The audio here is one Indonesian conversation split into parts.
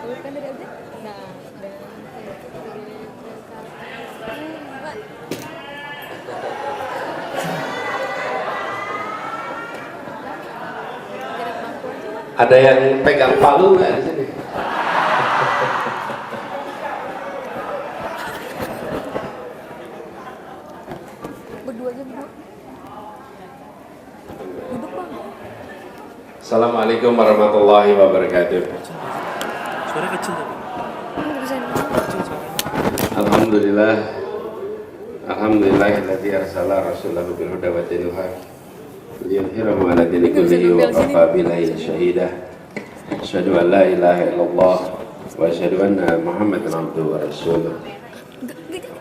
Bukan dari objek. Nah, dan Ada yang pegang palu nggak di sini? berdua aja berdua. Duduk bang. Assalamualaikum warahmatullahi wabarakatuh. Suara kecil tapi. Kecil suaranya. Alhamdulillah. Alhamdulillahilladzi arsala rasulahu bil huda wa dinil haq liyudhhirahu 'ala dini kullihi wa kafa billahi shahida. Asyhadu an la ilaha illallah wa asyhadu anna Muhammadan abduhu wa rasuluh.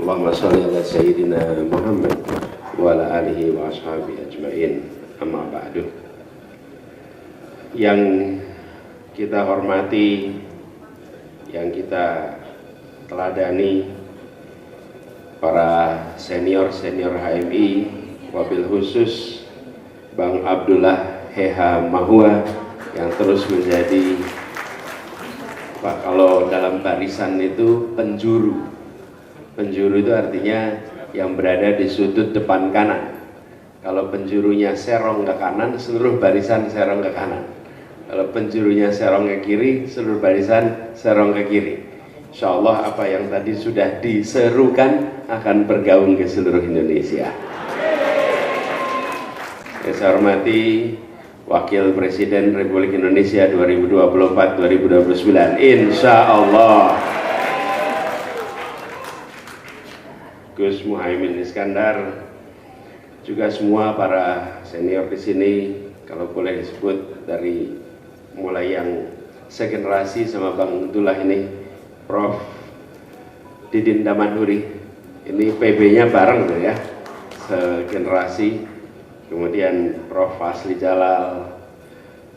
Allahumma shalli ala sayyidina Muhammad wa ala alihi wa ashabihi ajmain. Amma ba'du. Yang kita hormati, yang kita teladani, para senior-senior HMI, wabil khusus Bang Abdullah Heha Mahua yang terus menjadi, Pak, kalau dalam barisan itu penjuru. Penjuru itu artinya yang berada di sudut depan kanan. Kalau penjurunya serong ke kanan, seluruh barisan serong ke kanan. Kalau penjurunya serong ke kiri, seluruh barisan serong ke kiri. Insya Allah apa yang tadi sudah diserukan akan bergaung ke seluruh Indonesia. Yang saya hormati Wakil Presiden Republik Indonesia 2024-2029, Insya Allah Gus Muhaimin Iskandar, juga semua para senior di sini, kalau boleh disebut dari mulai yang segenerasi sama Bang Abdullah ini, Prof. Didin Damanhuri, ini PB-nya bareng tuh ya, segenerasi. Kemudian Prof. Fasli Jalal,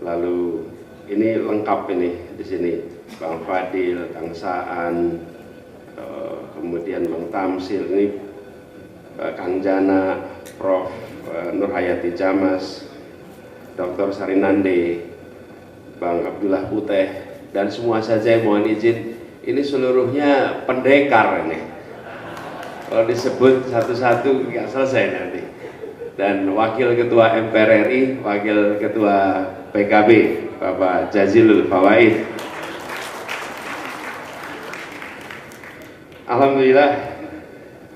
lalu ini lengkap ini di sini, Bang Fadil, Kang Saan, kemudian Bang Tamsil, ini Kang Jana, Prof. Nurhayati Jamas, Dr. Sarinande, Bang Abdullah Puteh, dan semua saja yang mohon izin, ini seluruhnya pendekar ini. Kalau disebut satu-satu nggak selesai nanti. Dan Wakil Ketua MPR RI, Wakil Ketua PKB, Bapak Jazilul Fawaid. Alhamdulillah,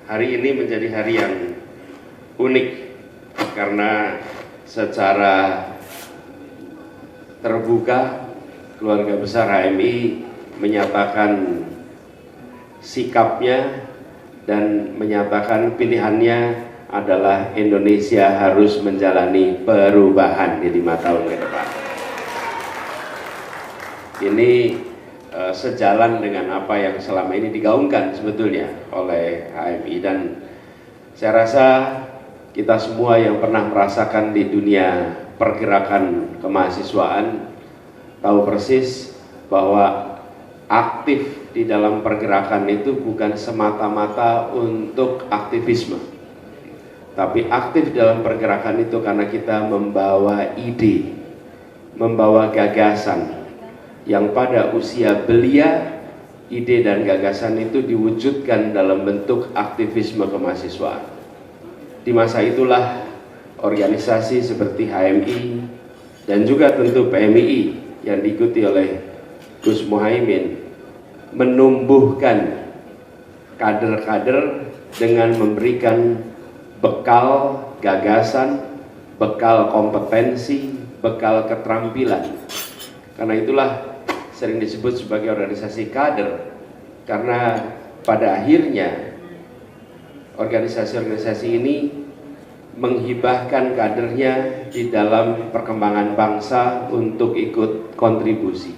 hari ini menjadi hari yang unik karena secara terbuka keluarga besar HMI menyatakan sikapnya dan menyatakan pilihannya adalah Indonesia harus menjalani perubahan di 5 tahun ke depan. Ini sejalan dengan apa yang selama ini digaungkan sebetulnya oleh HMI, dan saya rasa kita semua yang pernah merasakan di dunia pergerakan kemahasiswaan tahu persis bahwa aktif di dalam pergerakan itu bukan semata-mata untuk aktivisme, tapi aktif dalam pergerakan itu karena kita membawa ide, membawa gagasan yang pada usia belia, ide dan gagasan itu diwujudkan dalam bentuk aktivisme kemahasiswaan. Di masa itulah organisasi seperti HMI dan juga tentu PMII yang diikuti oleh Gus Muhaimin menumbuhkan kader-kader dengan memberikan bekal gagasan, bekal kompetensi, bekal keterampilan. Karena itulah sering disebut sebagai organisasi kader, karena pada akhirnya organisasi-organisasi ini menghibahkan kadernya di dalam perkembangan bangsa untuk ikut kontribusi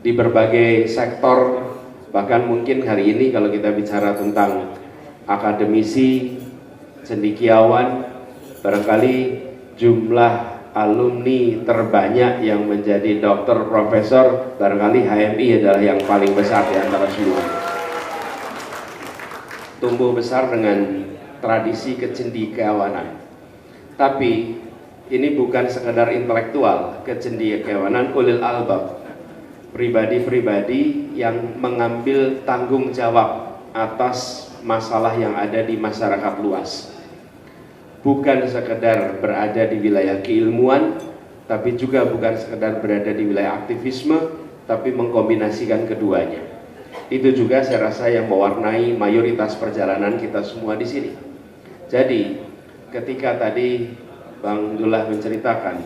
di berbagai sektor. Bahkan mungkin hari ini kalau kita bicara tentang akademisi, cendekiawan, barangkali jumlah alumni terbanyak yang menjadi dokter, profesor, barangkali HMI adalah yang paling besar di antara semua. Tumbuh besar dengan tradisi kecendekiawanan. Tapi ini bukan sekedar intelektual, kecendekiawanan ulil albab. pribadi-pribadi yang mengambil tanggung jawab atas masalah yang ada di masyarakat luas. Bukan sekedar berada di wilayah keilmuan, tapi juga bukan sekedar berada di wilayah aktivisme, tapi mengkombinasikan keduanya. Itu juga saya rasa yang mewarnai mayoritas perjalanan kita semua di sini. Jadi, ketika tadi Bang Dullah menceritakan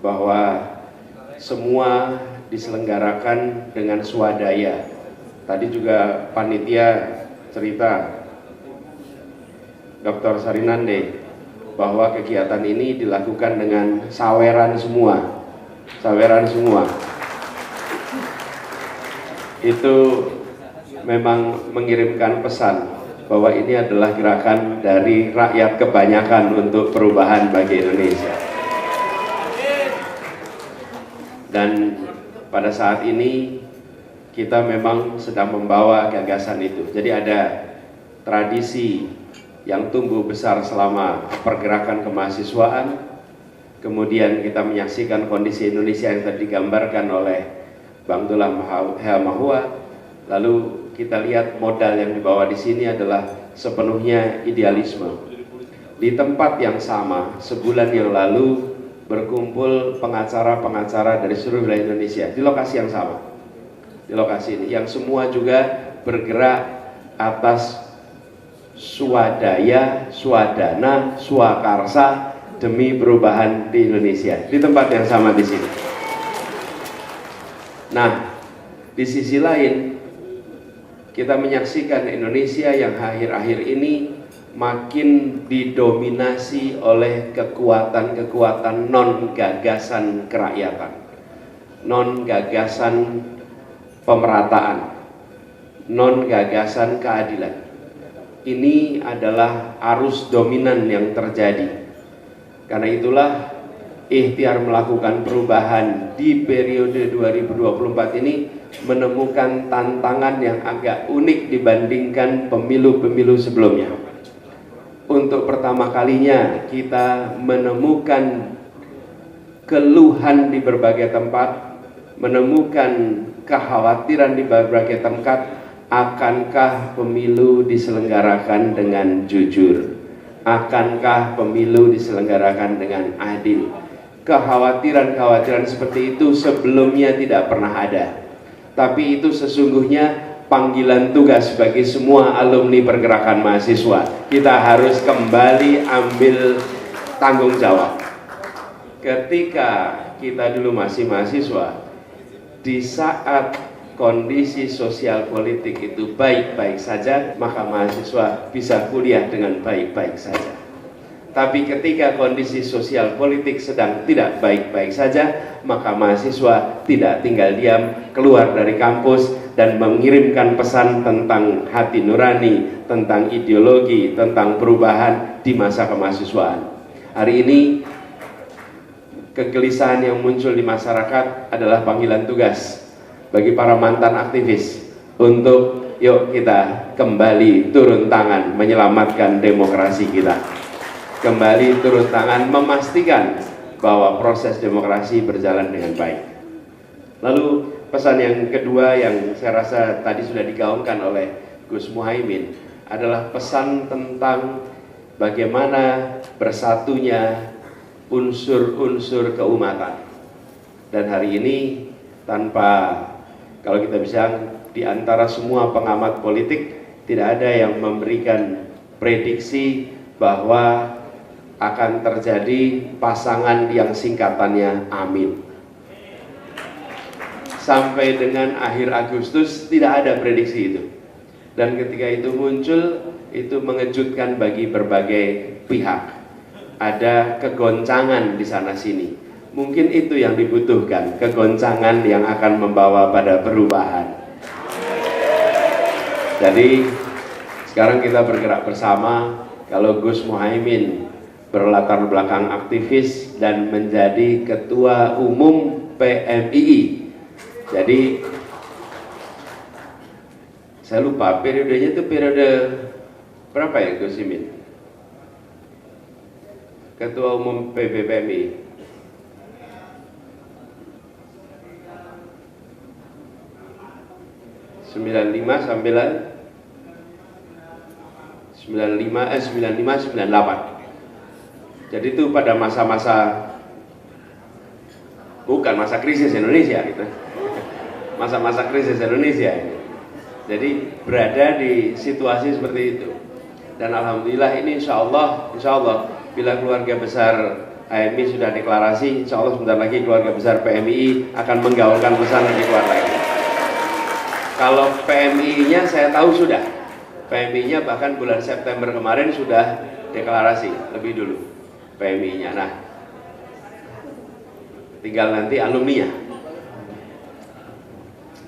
bahwa semua diselenggarakan dengan swadaya. Tadi juga panitia cerita Dr. Sarinande bahwa kegiatan ini dilakukan dengan saweran semua. Itu memang mengirimkan pesan bahwa ini adalah gerakan dari rakyat kebanyakan untuk perubahan bagi Indonesia. Dan pada saat ini kita memang sedang membawa gagasan itu. Jadi ada tradisi yang tumbuh besar selama pergerakan kemahasiswaan. Kemudian kita menyaksikan kondisi Indonesia yang tadi digambarkan oleh Bang Dullah Mahua. Lalu kita lihat modal yang dibawa di sini adalah sepenuhnya idealisme. Di tempat yang sama, sebulan yang lalu berkumpul pengacara-pengacara dari seluruh wilayah Indonesia di lokasi yang sama. Di lokasi ini yang semua juga bergerak atas swadaya, swadana, swakarsa demi perubahan di Indonesia di tempat yang sama di sini. Nah, di sisi lain kita menyaksikan Indonesia yang akhir-akhir ini makin didominasi oleh kekuatan-kekuatan non-gagasan kerakyatan, non-gagasan pemerataan, non-gagasan keadilan. Ini adalah arus dominan yang terjadi. Karena itulah ikhtiar melakukan perubahan di periode 2024 ini menemukan tantangan yang agak unik dibandingkan pemilu-pemilu sebelumnya. Untuk pertama kalinya kita menemukan keluhan di berbagai tempat, menemukan kekhawatiran di berbagai tempat. Akankah pemilu diselenggarakan dengan jujur? Akankah pemilu diselenggarakan dengan adil? Kekhawatiran-kekhawatiran seperti itu sebelumnya tidak pernah ada. Tapi itu sesungguhnya panggilan tugas bagi semua alumni pergerakan mahasiswa. Kita harus kembali ambil tanggung jawab. Ketika kita dulu masih mahasiswa, di saat kondisi sosial politik itu baik-baik saja, maka mahasiswa bisa kuliah dengan baik-baik saja. Tapi ketika kondisi sosial politik sedang tidak baik-baik saja, maka mahasiswa tidak tinggal diam, keluar dari kampus dan mengirimkan pesan tentang hati nurani, tentang ideologi, tentang perubahan di masa kemahasiswaan. Hari ini kegelisahan yang muncul di masyarakat adalah panggilan tugas bagi para mantan aktivis untuk yuk kita kembali turun tangan menyelamatkan demokrasi kita, kembali turun tangan memastikan bahwa proses demokrasi berjalan dengan baik. Lalu pesan yang kedua yang saya rasa tadi sudah digaungkan oleh Gus Muhaimin adalah pesan tentang bagaimana bersatunya unsur-unsur keumatan. Dan hari ini tanpa, kalau kita bisa, di antara semua pengamat politik tidak ada yang memberikan prediksi bahwa akan terjadi pasangan yang singkatannya amin. Sampai dengan akhir Agustus tidak ada prediksi itu. Dan ketika itu muncul, itu mengejutkan bagi berbagai pihak. Ada kegoncangan di sana sini. Mungkin itu yang dibutuhkan, kegoncangan yang akan membawa pada perubahan. Jadi sekarang kita bergerak bersama. Kalau Gus Muhaimin berlatar belakang aktivis dan menjadi ketua umum PMII. Jadi saya lupa periodenya itu periode berapa ya Gus Imin? Ketua umum PBPMI. 95 sampai 98. Jadi itu pada masa-masa, bukan masa krisis Indonesia gitu. Masa-masa krisis Indonesia ini. Jadi berada di situasi seperti itu. Dan alhamdulillah ini insya Allah bila keluarga besar HMI sudah deklarasi, insya Allah sebentar lagi keluarga besar PMI akan menggaulkan pesan lebih kuat lagi. Kalau PMI-nya saya tahu sudah, PMI-nya bahkan bulan September kemarin sudah deklarasi lebih dulu PMI-nya. Nah, tinggal nanti alumninya.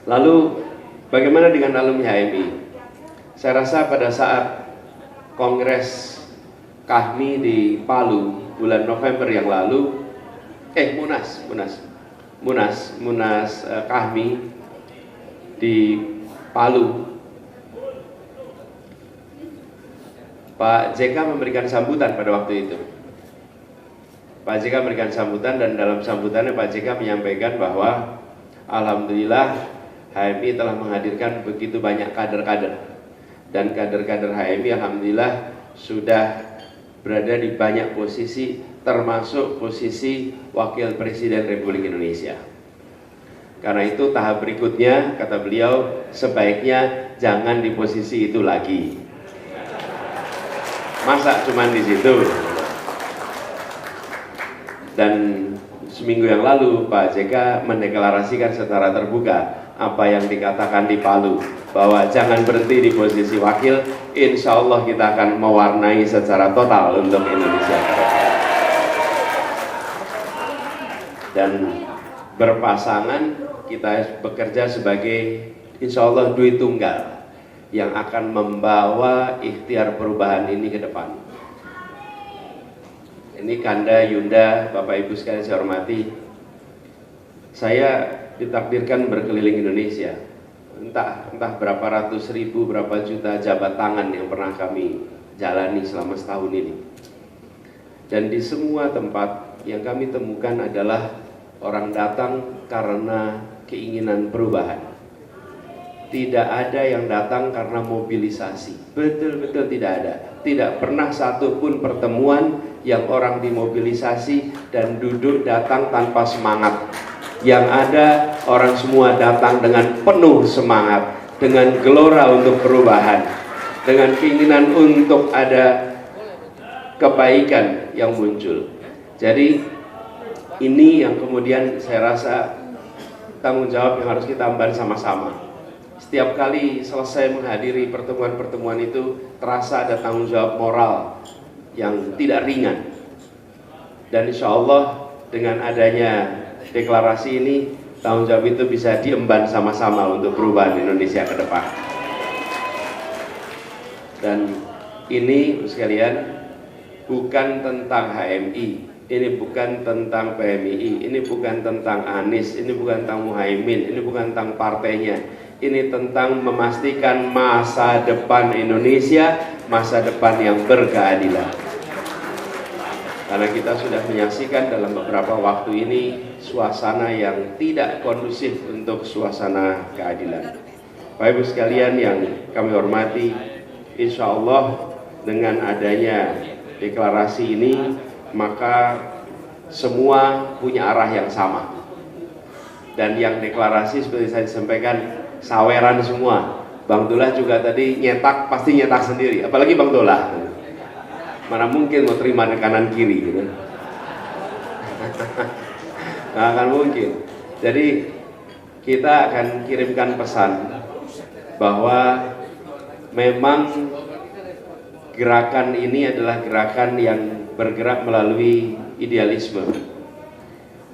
Lalu bagaimana dengan alumni HMI? Saya rasa pada saat Kongres KAHMI di Palu bulan November yang lalu, Munas KAHMI di Palu, Pak JK memberikan sambutan pada waktu itu. Pak JK memberikan sambutan dan dalam sambutannya Pak JK menyampaikan bahwa alhamdulillah HMI telah menghadirkan begitu banyak kader-kader, dan kader-kader HMI alhamdulillah sudah berada di banyak posisi, termasuk posisi Wakil Presiden Republik Indonesia. Karena itu tahap berikutnya, kata beliau, sebaiknya jangan di posisi itu lagi. Masa cuman di situ? Dan seminggu yang lalu Pak JK mendeklarasikan secara terbuka apa yang dikatakan di Palu, bahwa jangan berhenti di posisi wakil, insya Allah kita akan mewarnai secara total untuk Indonesia. Dan berpasangan kita bekerja sebagai insya Allah duit tunggal yang akan membawa ikhtiar perubahan ini ke depan. Ini Kanda, Yunda, Bapak Ibu sekalian saya hormati, saya ditakdirkan berkeliling Indonesia. Entah berapa ratus ribu, berapa juta jabat tangan yang pernah kami jalani selama setahun ini. Dan di semua tempat yang kami temukan adalah orang datang karena keinginan perubahan. Tidak ada yang datang karena mobilisasi. Betul-betul tidak ada. Tidak pernah satu pun pertemuan yang orang dimobilisasi dan duduk datang tanpa semangat. Yang ada orang semua datang dengan penuh semangat, dengan gelora untuk perubahan, dengan keinginan untuk ada kebaikan yang muncul. Jadi ini yang kemudian saya rasa tanggung jawab yang harus kita ambil sama-sama. Setiap kali selesai menghadiri pertemuan-pertemuan itu terasa ada tanggung jawab moral yang tidak ringan. Dan insya Allah dengan adanya deklarasi ini, tanggung jawab itu bisa diemban sama-sama untuk perubahan Indonesia ke depan. Dan ini sekalian bukan tentang HMI, ini bukan tentang PMI, ini bukan tentang Anies, ini bukan tentang Muhaimin, ini bukan tentang partainya. Ini tentang memastikan masa depan Indonesia, masa depan yang berkeadilan. Karena kita sudah menyaksikan dalam beberapa waktu ini suasana yang tidak kondusif untuk suasana keadilan. Bapak Ibu sekalian yang kami hormati, insya Allah dengan adanya deklarasi ini, maka semua punya arah yang sama. Dan yang deklarasi seperti saya sampaikan, saweran semua. Bang Dullah juga tadi nyetak, pasti nyetak sendiri, apalagi Bang Dullah. Mana mungkin mau terima di kanan kiri gitu. Nggak akan mungkin. Jadi kita akan kirimkan pesan bahwa memang gerakan ini adalah gerakan yang bergerak melalui idealisme,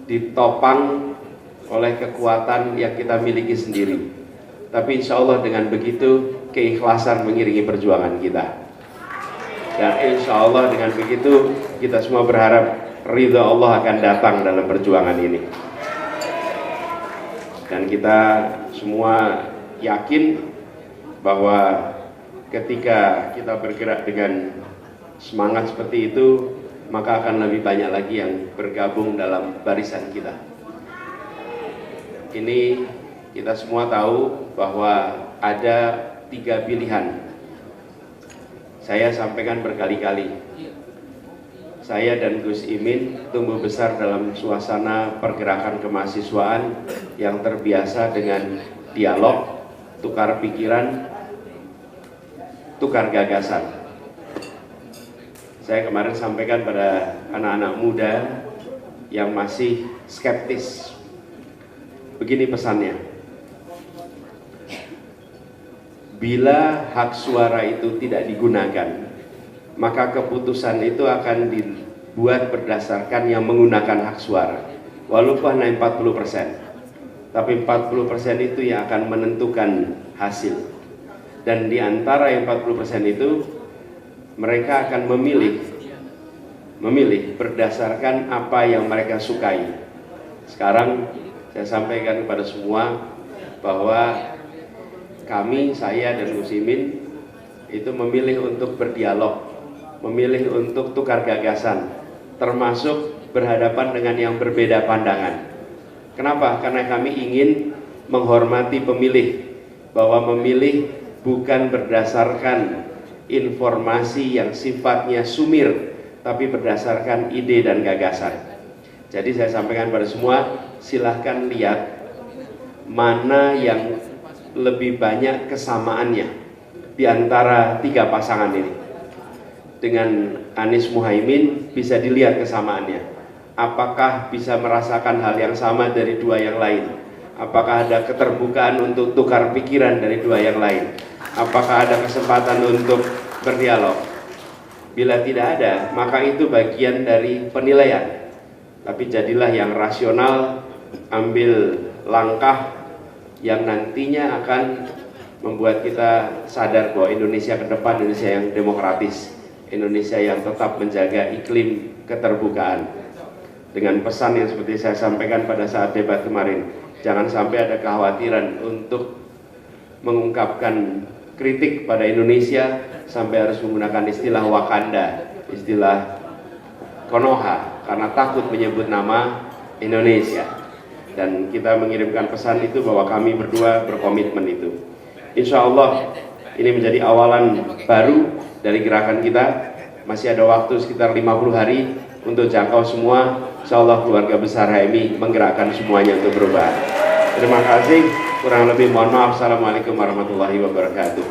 ditopang oleh kekuatan yang kita miliki sendiri. Tapi insya Allah dengan begitu keikhlasan mengiringi perjuangan kita. Dan insya Allah dengan begitu kita semua berharap ridha Allah akan datang dalam perjuangan ini. Dan kita semua yakin bahwa ketika kita bergerak dengan semangat seperti itu, maka akan lebih banyak lagi yang bergabung dalam barisan kita. Ini kita semua tahu bahwa ada 3 pilihan. Saya sampaikan berkali-kali. Saya dan Gus Imin tumbuh besar dalam suasana pergerakan kemahasiswaan yang terbiasa dengan dialog, tukar pikiran, tukar gagasan. Saya kemarin sampaikan pada anak-anak muda yang masih skeptis. Begini pesannya. Bila hak suara itu tidak digunakan, maka keputusan itu akan dibuat berdasarkan yang menggunakan hak suara. Walaupun hanya 40%, tapi 40% itu yang akan menentukan hasil. Dan di antara yang 40% itu, mereka akan memilih berdasarkan apa yang mereka sukai. Sekarang saya sampaikan kepada semua bahwa kami, saya dan Gus Imin itu memilih untuk berdialog, memilih untuk tukar gagasan, termasuk berhadapan dengan yang berbeda pandangan. Kenapa? Karena kami ingin menghormati pemilih, bahwa memilih bukan berdasarkan informasi yang sifatnya sumir, tapi berdasarkan ide dan gagasan. Jadi saya sampaikan pada semua, silahkan lihat mana yang lebih banyak kesamaannya di antara 3 pasangan ini. Dengan Anies Muhaimin bisa dilihat kesamaannya. Apakah bisa merasakan hal yang sama dari 2 yang lain? Apakah ada keterbukaan untuk tukar pikiran dari 2 yang lain? Apakah ada kesempatan untuk berdialog? Bila tidak ada, maka itu bagian dari penilaian. Tapi jadilah yang rasional, ambil langkah yang nantinya akan membuat kita sadar bahwa Indonesia ke depan Indonesia yang demokratis, Indonesia yang tetap menjaga iklim keterbukaan. Dengan pesan yang seperti saya sampaikan pada saat debat kemarin, jangan sampai ada kekhawatiran untuk mengungkapkan kritik pada Indonesia sampai harus menggunakan istilah Wakanda, istilah Konoha, karena takut menyebut nama Indonesia. Dan kita mengirimkan pesan itu bahwa kami berdua berkomitmen itu. Insya Allah ini menjadi awalan baru dari gerakan kita. Masih ada waktu sekitar 50 hari untuk jangkau semua. Insya Allah keluarga besar HMI menggerakkan semuanya untuk berubah. Terima kasih. Kurang lebih mohon maaf. Assalamualaikum warahmatullahi wabarakatuh.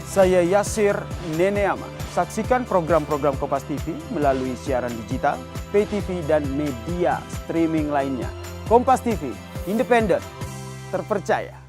Saya Yasir Neneama. Saksikan program-program Kompas TV melalui siaran digital, pay TV, dan media streaming lainnya. Kompas TV, independen, terpercaya.